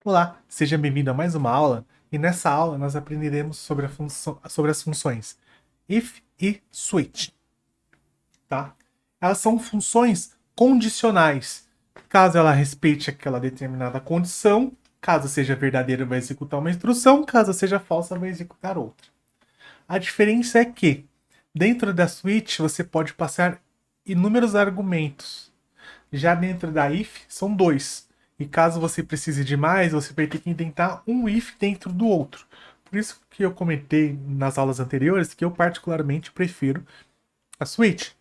Olá, seja bem-vindo a mais uma aula, e nessa aula nós aprenderemos sobre as funções if e switch, tá? Elas são funções condicionais. Caso ela respeite aquela determinada condição, caso seja verdadeira, vai executar uma instrução, caso seja falsa, vai executar outra. A diferença é que, dentro da switch, você pode passar inúmeros argumentos. Já dentro da if, são dois. E caso você precise de mais, você vai ter que inventar um if dentro do outro. Por isso que eu comentei nas aulas anteriores que eu particularmente prefiro a switch.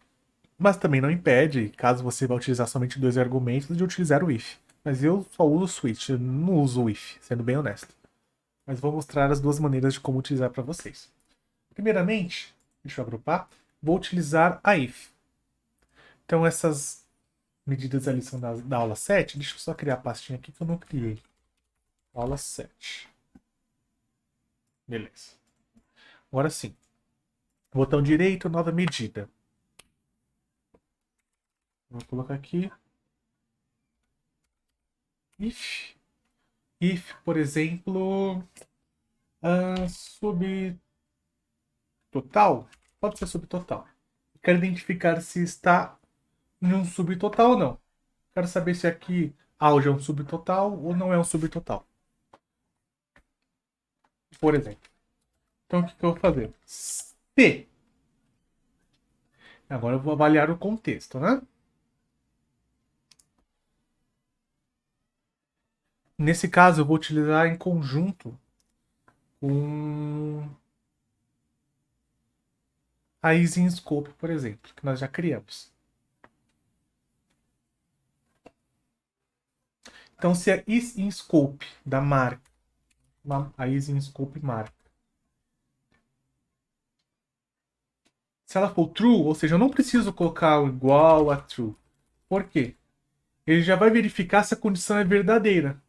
Mas também não impede, caso você vá utilizar somente dois argumentos, de utilizar o if. Mas eu só uso switch, eu não uso o if, sendo bem honesto. Mas vou mostrar as duas maneiras de como utilizar para vocês. Primeiramente, deixa eu agrupar, vou utilizar a if. Então essas medidas ali são da aula 7. Deixa eu só criar a pastinha aqui que eu não criei. Aula 7. Beleza. Agora sim. Botão direito, nova medida. Vou colocar aqui. If. If, por exemplo, subtotal. Pode ser subtotal. Quero identificar se está em um subtotal ou não. Quero saber se aqui auge é um subtotal ou não é um subtotal. Por exemplo. Então, o que eu vou fazer? Se. Agora eu vou avaliar o contexto, né? Nesse caso, eu vou utilizar em conjunto com a Easy Scope, por exemplo, que nós já criamos. Então, se a Easy Scope da marca, a Easy Scope marca, se ela for true, ou seja, eu não preciso colocar o igual a true. Por quê? Ele já vai verificar se a condição é verdadeira.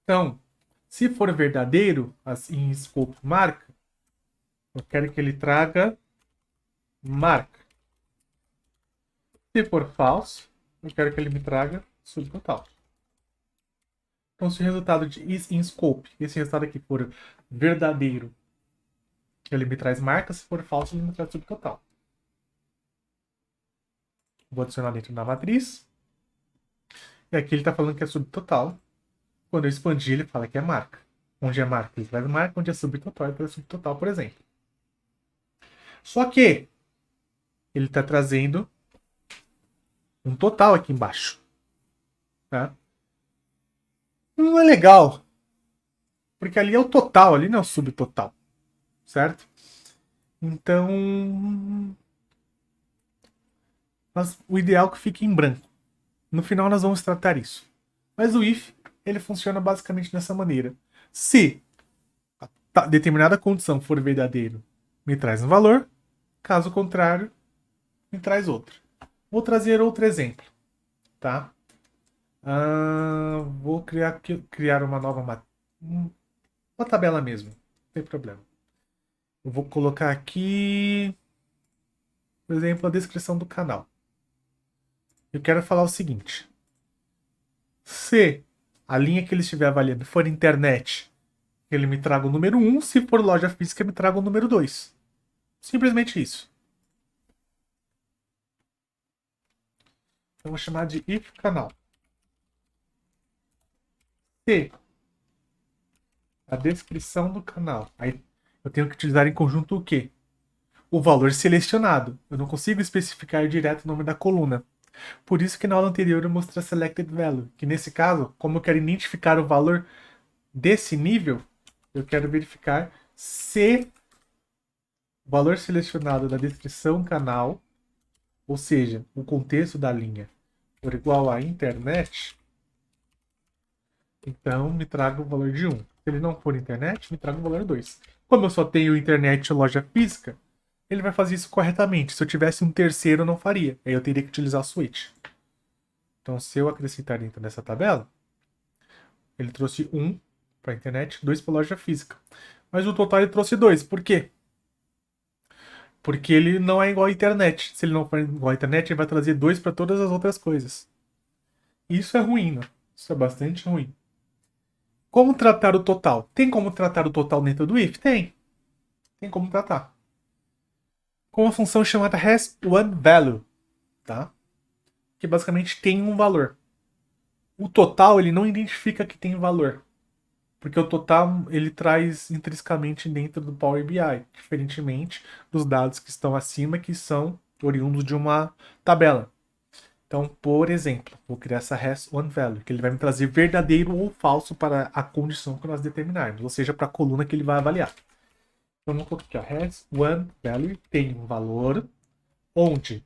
Então, se for verdadeiro, assim, scope marca, eu quero que ele traga marca. Se for falso, eu quero que ele me traga subtotal. Então, se o resultado de is in scope, esse resultado aqui for verdadeiro, ele me traz marca. Se for falso, ele me traz subtotal. Vou adicionar dentro da matriz. E aqui ele está falando que é subtotal. Quando eu expandir, ele fala que é marca. Onde é marca, ele traz marca. Onde é subtotal, ele traz subtotal, por exemplo. Só que ele está trazendo um total aqui embaixo. Tá? Não é legal. Porque ali é o total, ali não é o subtotal. Certo? Então, o ideal é que fique em branco. No final nós vamos tratar isso. Mas o if, ele funciona basicamente dessa maneira. Se a determinada condição for verdadeiro, me traz um valor. Caso contrário, me traz outro. Vou trazer outro exemplo. Tá? Vou criar uma nova uma tabela mesmo. Não tem problema. Eu vou colocar aqui, por exemplo, a descrição do canal. Eu quero falar o seguinte. Se a linha que ele estiver avaliando for internet, ele me traga o número 1. Se for loja física, me traga o número 2. Simplesmente isso. Eu vou chamar de if canal. Se a descrição do canal. Aí eu tenho que utilizar em conjunto o quê? O valor selecionado. Eu não consigo especificar direto o nome da coluna. Por isso que na aula anterior eu mostrei a selected value, que nesse caso, como eu quero identificar o valor desse nível, eu quero verificar se o valor selecionado da descrição canal, ou seja, o contexto da linha, for igual a internet, então me traga o valor de 1. Se ele não for internet, me traga o valor 2. Como eu só tenho internet e loja física, ele vai fazer isso corretamente. Se eu tivesse um terceiro, eu não faria. Aí eu teria que utilizar o switch. Então, se eu acrescentar dentro dessa tabela, ele trouxe 1 para a internet, 2 para a loja física. Mas o total ele trouxe 2. Por quê? Porque ele não é igual à internet. Se ele não for igual à internet, ele vai trazer 2 para todas as outras coisas. Isso é ruim, né? Isso é bastante ruim. Como tratar o total? Tem como tratar o total dentro do if? Tem. Tem como tratar. Com uma função chamada has1value, tá? Que basicamente tem um valor. O total ele não identifica que tem valor, porque o total ele traz intrinsecamente dentro do Power BI, diferentemente dos dados que estão acima, que são oriundos de uma tabela. Então, por exemplo, vou criar essa has1value, que ele vai me trazer verdadeiro ou falso para a condição que nós determinarmos, ou seja, para a coluna que ele vai avaliar. Então, vamos colocar aqui, ó, has1value tem um valor onde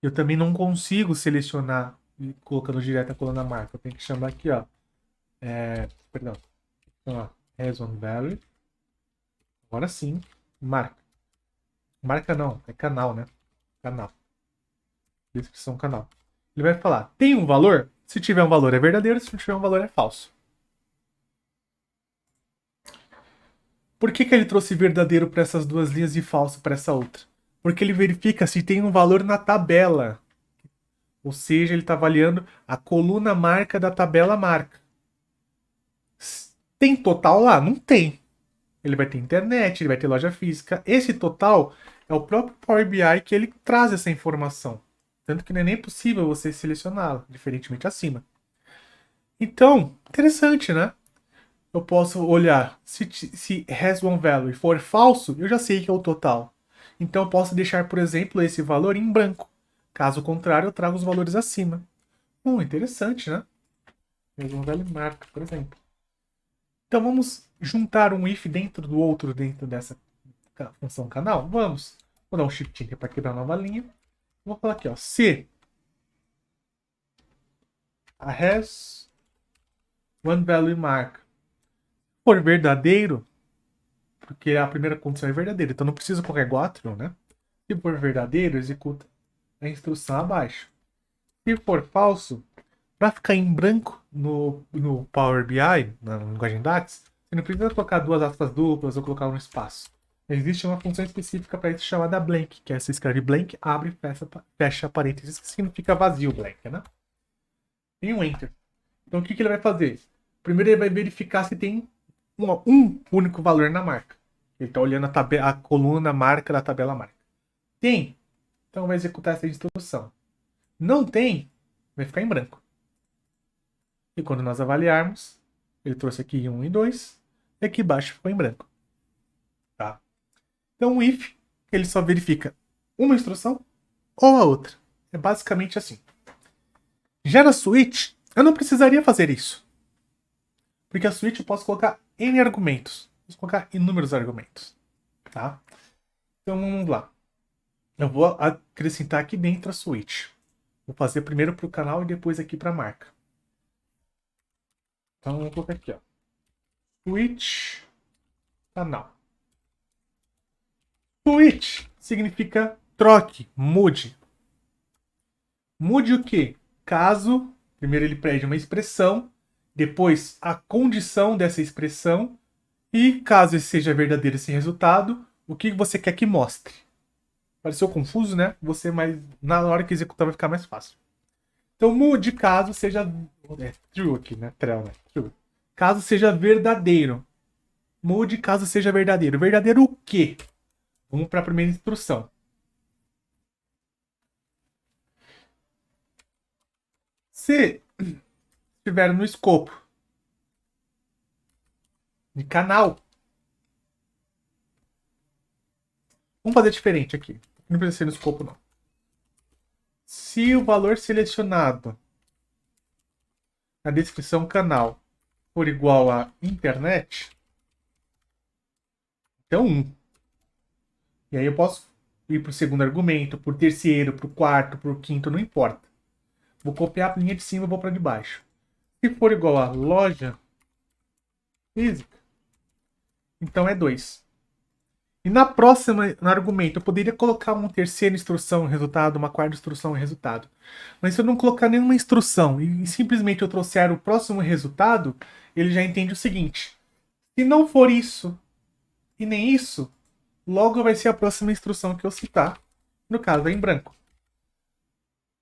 eu também não consigo selecionar colocando direto a coluna marca. Eu tenho que chamar aqui, ó. Perdão. Então, ó, has1value. Agora sim, marca. Marca não, é canal, né? Canal. Descrição canal. Ele vai falar, tem um valor? Se tiver um valor é verdadeiro, se não tiver um valor é falso. Por que ele trouxe verdadeiro para essas duas linhas e falso para essa outra? Porque ele verifica se tem um valor na tabela. Ou seja, ele está avaliando a coluna marca da tabela marca. Tem total lá? Não tem. Ele vai ter internet, ele vai ter loja física. Esse total é o próprio Power BI que ele traz essa informação. Tanto que não é nem possível você selecioná-la, diferentemente acima. Então, interessante, né? Eu posso olhar, se has1value for falso, eu já sei que é o total. Então eu posso deixar, por exemplo, esse valor em branco. Caso contrário, eu trago os valores acima. Interessante, né? Has1value marca, por exemplo. Então vamos juntar um if dentro do outro dentro dessa função canal? Vamos. Vou dar um shift enter para criar uma nova linha. Vou falar aqui, ó, se a has1value mark for verdadeiro, porque a primeira condição é verdadeira, então não precisa colocar igual a true, né? Se for verdadeiro, executa a instrução abaixo. Se for falso, para ficar em branco no Power BI, na linguagem DAX, você não precisa colocar duas aspas duplas ou colocar um espaço. Existe uma função específica para isso chamada blank, que é você escreve blank, abre e fecha parênteses, que significa vazio blank, né? Tem um enter. Então o que ele vai fazer? Primeiro ele vai verificar se tem um único valor na marca. Ele está olhando a coluna marca da tabela marca. Tem? Então vai executar essa instrução. Não tem? Vai ficar em branco. E quando nós avaliarmos, ele trouxe aqui 1 e 2, e aqui embaixo ficou em branco. Tá? Então o if, ele só verifica uma instrução ou a outra. É basicamente assim. Já na switch, eu não precisaria fazer isso. Porque a switch eu posso colocar N argumentos. Posso colocar inúmeros argumentos. Tá? Então vamos lá. Eu vou acrescentar aqui dentro a switch. Vou fazer primeiro para o canal e depois aqui para a marca. Então vou colocar aqui, ó. Switch canal. Switch significa troque, mude. Mude o quê? Caso, primeiro ele pede uma expressão, depois a condição dessa expressão, e caso seja verdadeiro esse resultado, o que você quer que mostre. Pareceu confuso, né? Você, mas na hora que executar vai ficar mais fácil. Então mude caso seja true aqui, né? True. Caso seja verdadeiro. Mude caso seja verdadeiro. Verdadeiro o quê? Vamos para a primeira instrução. Se estiver no escopo de canal, vamos fazer diferente aqui. Não precisa ser no escopo, não. Se o valor selecionado na descrição canal for igual a internet, então 1. E aí eu posso ir para o segundo argumento, para o terceiro, para o quarto, para o quinto, não importa. Vou copiar a linha de cima e vou para de baixo. Se for igual a loja física, então é 2. E na próxima, no argumento, eu poderia colocar uma terceira instrução resultado, uma quarta instrução resultado. Mas se eu não colocar nenhuma instrução e simplesmente eu trouxer o próximo resultado, ele já entende o seguinte. Se não for isso e nem isso, logo vai ser a próxima instrução que eu citar. No caso, é em branco.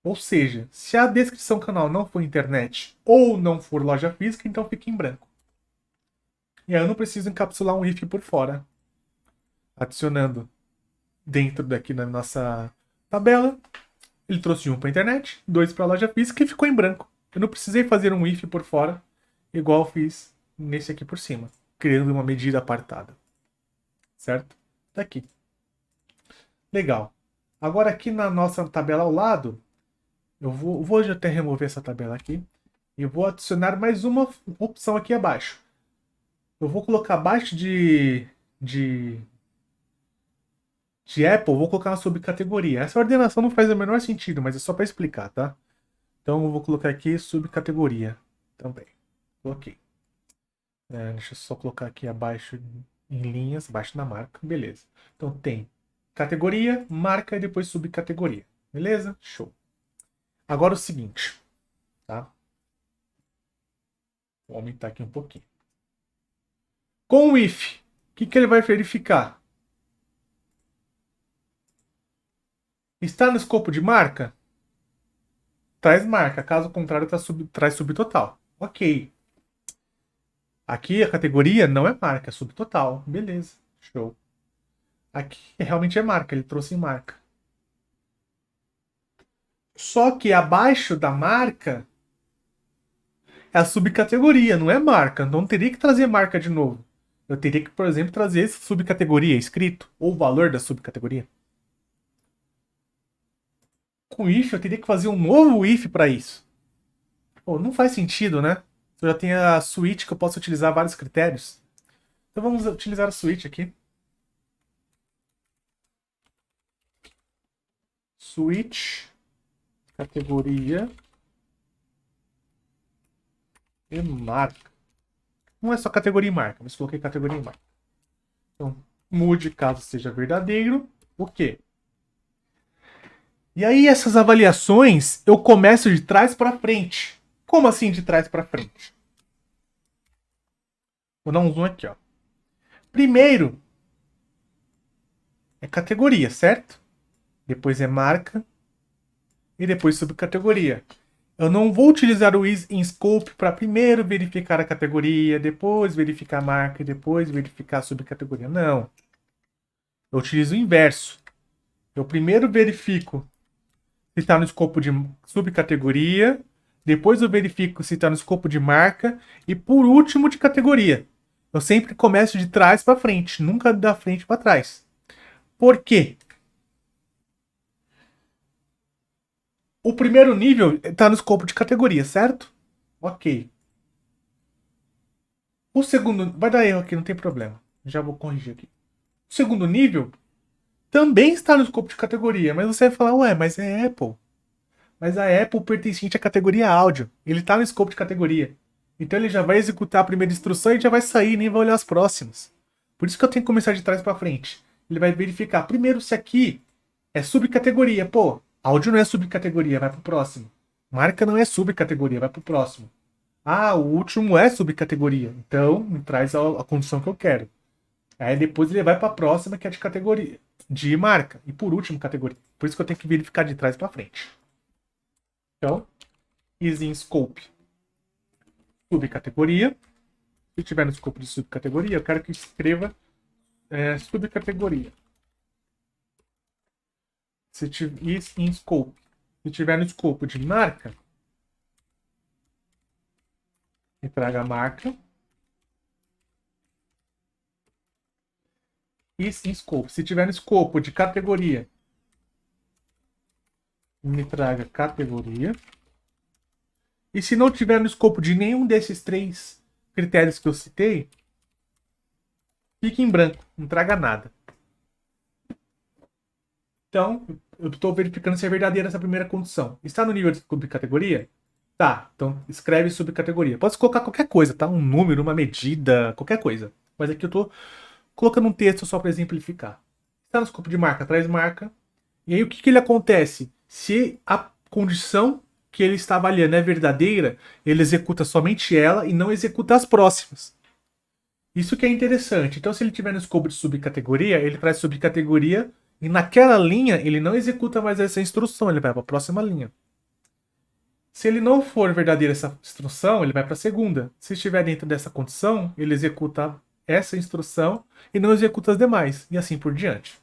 Ou seja, se a descrição canal não for internet ou não for loja física, então fica em branco. E aí eu não preciso encapsular um if por fora. Adicionando dentro daqui na nossa tabela, ele trouxe um para internet, 2 para loja física e ficou em branco. Eu não precisei fazer um if por fora, igual eu fiz nesse aqui por cima, criando uma medida apartada. Certo? Tá aqui. Legal. Agora aqui na nossa tabela ao lado, eu vou já até remover essa tabela aqui e vou adicionar mais uma opção aqui abaixo. Eu vou colocar abaixo de Apple, vou colocar uma subcategoria. Essa ordenação não faz o menor sentido, mas é só para explicar, tá? Então eu vou colocar aqui subcategoria também. Coloquei. Deixa eu só colocar aqui abaixo em linhas, abaixo da marca. Beleza. Então tem categoria, marca e depois subcategoria. Beleza? Show. Agora o seguinte, tá? Vou aumentar aqui um pouquinho. Com o if, o que ele vai verificar? Está no escopo de marca? Traz marca. Caso contrário, traz subtotal. Ok. Aqui a categoria não é marca, é subtotal. Beleza. Show. Aqui realmente é marca, ele trouxe marca. Só que abaixo da marca é a subcategoria, não é marca. Não teria que trazer marca de novo. Eu teria que, por exemplo, trazer essa subcategoria escrito, ou o valor da subcategoria. Com if, eu teria que fazer um novo if para isso. Pô, não faz sentido, né? Eu já tenho a suite que eu posso utilizar vários critérios. Então vamos utilizar a suite aqui. Suite, categoria e marca. Não é só categoria e marca, mas coloquei categoria e marca. Então, mude caso seja verdadeiro. O quê? E aí essas avaliações eu começo de trás para frente. Como assim de trás para frente? Vou dar um zoom aqui, ó. Primeiro é categoria, certo? Depois é marca e depois subcategoria. Eu não vou utilizar o is in scope para primeiro verificar a categoria, depois verificar a marca e depois verificar a subcategoria. Não. Eu utilizo o inverso. Eu primeiro verifico se está no escopo de subcategoria, depois eu verifico se está no escopo de marca e por último de categoria. Eu sempre começo de trás para frente, nunca da frente para trás. Por quê? O primeiro nível está no escopo de categoria, certo? Ok. O segundo... Vai dar erro aqui, não tem problema. Já vou corrigir aqui. O segundo nível também está no escopo de categoria, mas você vai falar, ué, mas é Apple. Mas a Apple pertencente à categoria áudio. Ele está no escopo de categoria. Então ele já vai executar a primeira instrução e já vai sair, nem vai olhar as próximas. Por isso que eu tenho que começar de trás para frente. Ele vai verificar primeiro se aqui é subcategoria. Pô, áudio não é subcategoria, vai pro próximo. Marca não é subcategoria, vai pro próximo. Ah, o último é subcategoria. Então, me traz a condição que eu quero. Aí depois ele vai para a próxima, que é de categoria, de marca. E por último, categoria. Por isso que eu tenho que verificar de trás para frente. Então, is in scope. Subcategoria. Se tiver no escopo de subcategoria, eu quero que escreva subcategoria. Se tiver is in scope. Se tiver no escopo de marca, me traga a marca. Is in scope. Se tiver no escopo de categoria, me traga categoria. E se não tiver no escopo de nenhum desses 3 critérios que eu citei, fique em branco, não traga nada. Então, eu estou verificando se é verdadeira essa primeira condição. Está no nível de subcategoria? Tá, então escreve subcategoria. Pode colocar qualquer coisa, tá? Um número, uma medida, qualquer coisa. Mas aqui eu estou colocando um texto só para exemplificar. Está no escopo de marca, traz marca. E aí o que ele acontece? Se a condição que ele está avaliando é verdadeira, ele executa somente ela e não executa as próximas. Isso que é interessante. Então, se ele tiver no escopo de subcategoria, ele traz subcategoria e naquela linha ele não executa mais essa instrução, ele vai para a próxima linha. Se ele não for verdadeira essa instrução, ele vai para a segunda. Se estiver dentro dessa condição, ele executa essa instrução e não executa as demais, e assim por diante.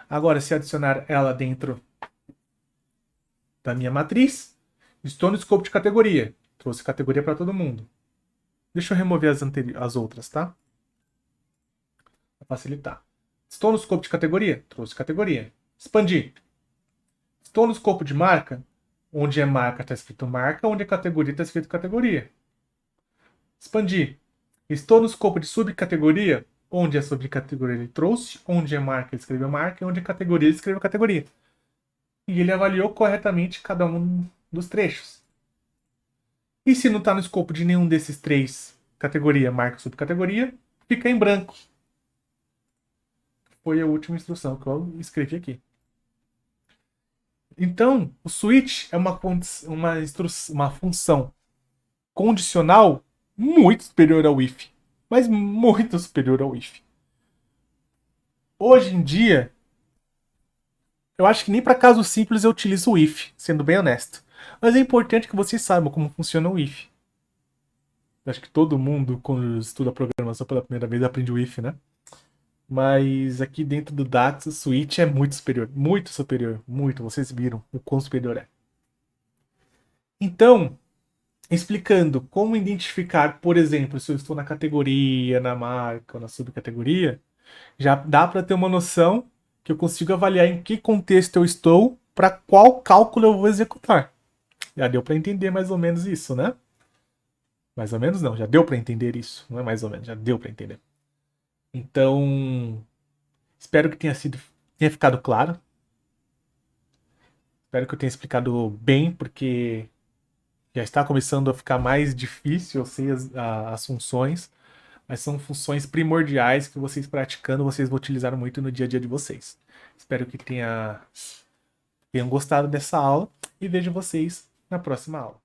Agora, se adicionar ela dentro da minha matriz, estou no escopo de categoria. Trouxe categoria para todo mundo. Deixa eu remover as outras, tá? Para facilitar. Estou no escopo de categoria? Trouxe categoria. Expandir. Estou no escopo de marca? Onde é marca está escrito marca, onde é categoria está escrito categoria. Expandir. Estou no escopo de subcategoria? Onde é subcategoria ele trouxe, onde é marca ele escreveu marca, e onde é categoria ele escreveu categoria. E ele avaliou corretamente cada um dos trechos. E se não está no escopo de nenhum desses três, categoria, marca, subcategoria, fica em branco. Foi a última instrução que eu escrevi aqui. Então, o switch é uma função condicional muito superior ao if. Mas muito superior ao if. Hoje em dia, eu acho que nem para casos simples eu utilizo o if, sendo bem honesto. Mas é importante que vocês saibam como funciona o if. Eu acho que todo mundo, quando estuda programação pela primeira vez, aprende o if, né? Mas aqui dentro do DAX, o switch é muito superior. Muito superior. Muito. Vocês viram o quão superior é. Então, explicando como identificar, por exemplo, se eu estou na categoria, na marca ou na subcategoria, já dá para ter uma noção que eu consigo avaliar em que contexto eu estou para qual cálculo eu vou executar. Já deu para entender mais ou menos isso, né? Mais ou menos não, já deu para entender isso. Não é mais ou menos, já deu para entender. Então, espero que tenha ficado claro. Espero que eu tenha explicado bem, porque já está começando a ficar mais difícil, eu sei as funções, mas são funções primordiais que vocês praticando, vocês vão utilizar muito no dia a dia de vocês. Espero que tenham gostado dessa aula e vejo vocês na próxima aula.